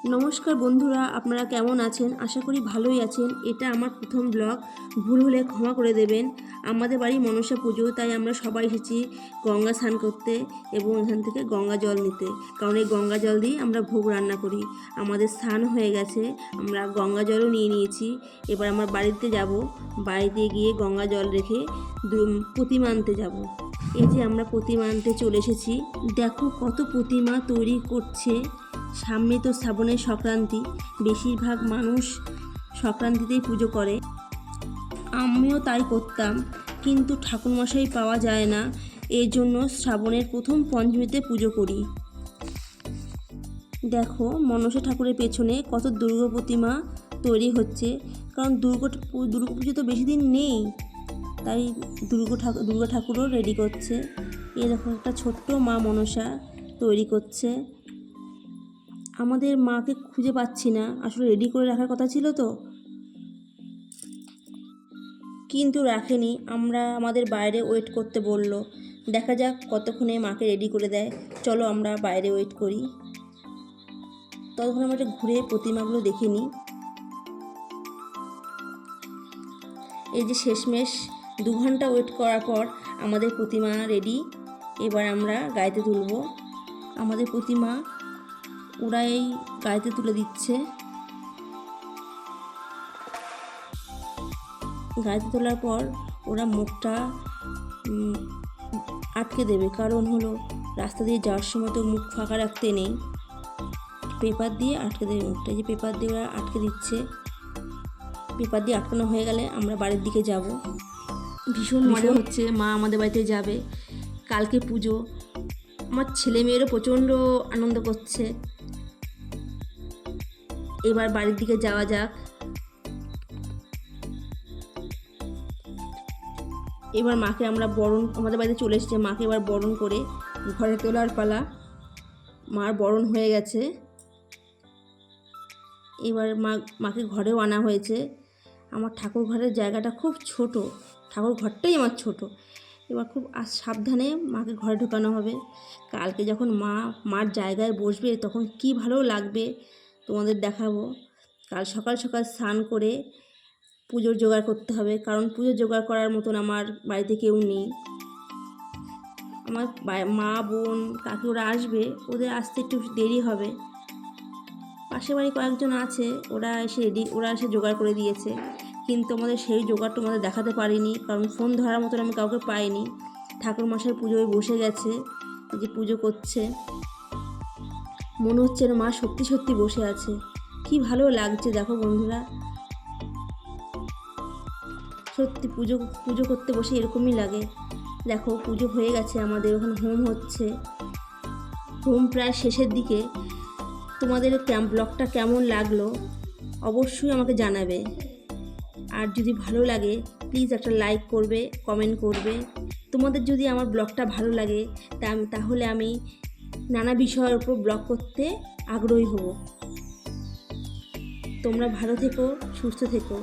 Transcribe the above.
নমস্কার বন্ধুরা, আপনারা কেমন আছেন? আশা করি ভালোই আছেন। এটা আমার প্রথম ব্লগ, ভুল হলে ক্ষমা করে দেবেন। আমাদের বাড়ি মনসা পুজো, তাই আমরা সবাই এসেছি গঙ্গা স্নান করতে এবং এখান থেকে গঙ্গা জল নিতে, কারণ এই গঙ্গা জল দিয়ে আমরা ভোগ রান্না করি। আমাদের স্নান হয়ে গেছে, আমরা গঙ্গা জলও নিয়ে নিয়েছি। এবার আমরা বাড়িতে যাব, বাড়িতে গিয়ে গঙ্গা জল রেখে প্রতিমা আনতে যাব। এই যে আমরা প্রতিমা আনতে চলে এসেছি। দেখো কত প্রতিমা তৈরি করছে। সামনে তো শ্রাবণের সংক্রান্তি, বেশিরভাগ মানুষ সংক্রান্তিতেই পুজো করে, আমিও তাই করতাম, কিন্তু ঠাকুরমশাই পাওয়া যায় না, এই জন্য শ্রাবণের প্রথম পঞ্চমীতে পুজো করি। দেখো মনসা ঠাকুরের পেছনে কত দুর্গা প্রতিমা তৈরি হচ্ছে, কারণ দুর্গা পুজো তো বেশি দিন নেই, তাই দুর্গা ঠাকুরও রেডি করছে। এই দেখো একটা ছোট্ট মা মনসা তৈরি করছে। আমাদের মাকে খুঁজে পাচ্ছি না, আসলে রেডি করে রাখার কথা ছিল তো, কিন্তু রাখেনি। আমাদের বাইরে ওয়েট করতে বলল, দেখা যাক কতক্ষণে মাকে রেডি করে দেয়। চলো আমরা বাইরে ওয়েট করি। ততক্ষণ আমরা ঘুরে প্রতিমাগুলো দেখে নিই। এই যে শেষমেশ 2 ঘন্টা ওয়েট করার পর আমাদের প্রতিমা রেডি। এবার আমরা গাড়িতে তুলব। আমাদের প্রতিমা ওরাই গাড়িতে তুলে দিচ্ছে। গাড়িতে তোলার পর ওরা মুখটা আটকে দেবে, কারণ হলো রাস্তা দিয়ে যাওয়ার সময় তো মুখ ফাঁকা রাখতে নেই, পেপার দিয়ে আটকে দেবে মুখটা। এই যে পেপার দিয়ে ওরা আটকে দিচ্ছে। পেপার দিয়ে আটকানো হয়ে গেলে আমরা বাড়ির দিকে যাব। ভীষণ মজা হচ্ছে, মা আমাদের বাড়িতে যাবে, কালকে পুজো। আমার ছেলে মেয়েরও প্রচণ্ড আনন্দ করছে। এবার বাড়ির দিকে যাওয়া যাক। এবার মাকে আমরা আমাদের বাড়িতে চলে এসেছে, মাকে এবার বরণ করে ঘরে তোলার পালা। মার বরণ হয়ে গেছে, এবার মাকে ঘরেও আনা হয়েছে। আমার ঠাকুর ঘরের জায়গাটা খুব ছোট, ঠাকুর ঘরটাই আমার ছোট। এবার খুব সাবধানে মাকে ঘরে ঢোকানো হবে। কালকে যখন মার জায়গায় বসবে তখন কি ভালো লাগবে তোমাদের দেখাবো। কাল সকাল সকাল স্নান করে পুজোর জোগাড় করতে হবে, কারণ পুজোর জোগাড় করার মতন আমার বাড়িতে কেউ নেই। আমার মা বোন কাকি ওরা আসবে, ওদের আসতে একটু দেরি হবে। পাশের বাড়ি কয়েকজন আছে, ওরা এসে জোগাড় করে দিয়েছে, কিন্তু আমাদের সেই জোগাড়টা আমাদের দেখাতে পারিনি, কারণ ফোন ধরার মতন আমি কাউকে পাইনি। ঠাকুরমশাই পুজোয় বসে গেছে, যে পুজো করছে, মনে হচ্ছে মা সত্যি সত্যি বসে আছে। কি ভালো লাগছে দেখো বন্ধুরা, সত্যি পুজো করতে বসে এরকমই লাগে। দেখো পুজো হয়ে গেছে, আমাদের ওখানে হোম হচ্ছে, হোম প্রায় শেষের দিকে। তোমাদের ব্লগটা কেমন লাগলো অবশ্যই আমাকে জানাবে, আর যদি ভালো লাগে প্লিজ একটা লাইক করবে, কমেন্ট করবে। তোমাদের যদি আমার ব্লগটা ভালো লাগে তাহলে আমি নানা বিষয়ের উপর ব্লগ করতে আগ্রহী হব। তোমরা ভালো থেকো, সুস্থ থেকো।